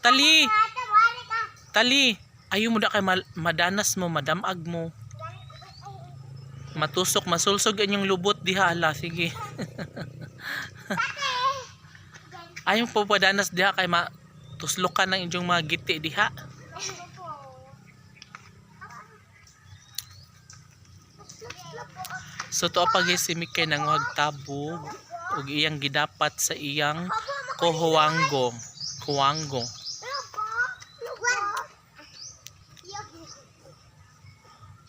Tali. Tali. Ayaw mo da kay madanas mo, madamag mo. Matusok, masulsog inyong lubot diha ala. Sige. Ayaw po padanas diha kay matuslokan ng inyong mga giti diha. So to pag si Mikay nang magtabog ug iyang gidapat sa iyang kuwango.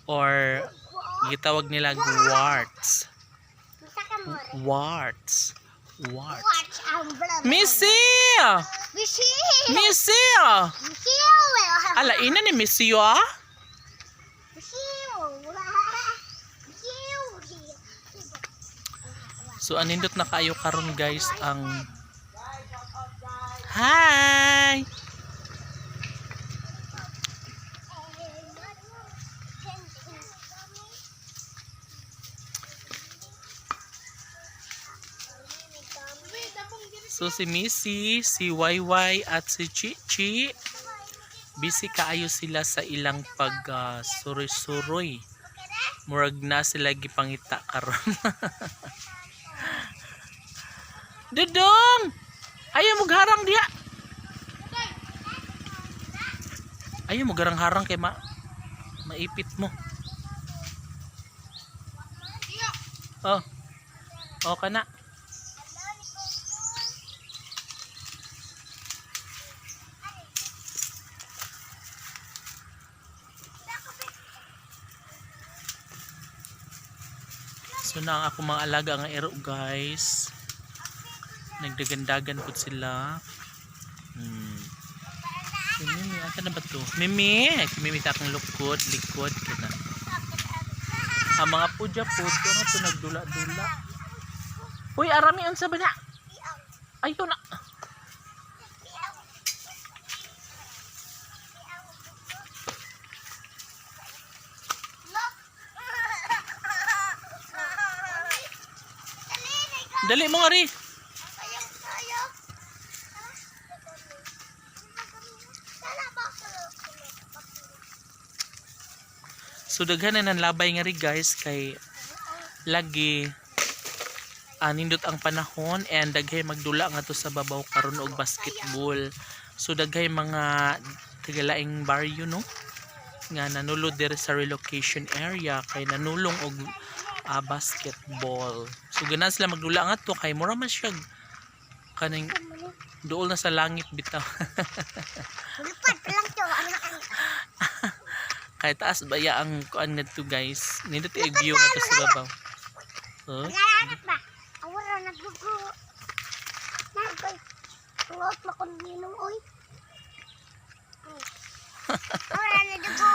Or gitawag nila warts. Missy! Ala ina ni Missy ah? So anindot na kayo karon guys ang hi. So si Missy, si YY at si Chichi busy kaayo sila sa ilang pag suroy-suroy. Murag na sila gipangita karon. Dudong! Ayaw mo garang diya. Ayaw mo garang-harang kay maipit mo. Oh. Oh kana. So na ang ako mga alaga nga ero guys. Nagdagandagan po sila. Si Mimi, asa na ba to? Mimi! Si Mimi sa akong likod. Kana. Ang mga pudya-pud, ano to nagdula-dula. Uy, arami unsa ba na? Ayun na. Dali mo nga rin. So daghan na ng labay nga rin guys kay lagi nindot ang panahon and daghay magdula nga to sa babaw karon og basketball. So daghay mga tagalaing baryo no nga nanulod diri sa relocation area kay nanulong og basketball. So ganan sila magdula nga to kay mura man siya kaning duol na sa langit bitaw. Kay taas baya ang kuan ngadto guys. Nindot i-view nga to sa babaw. Oh. Awara nagdugo. Nagay. Tuot makondinong oy. Awara nagdugo.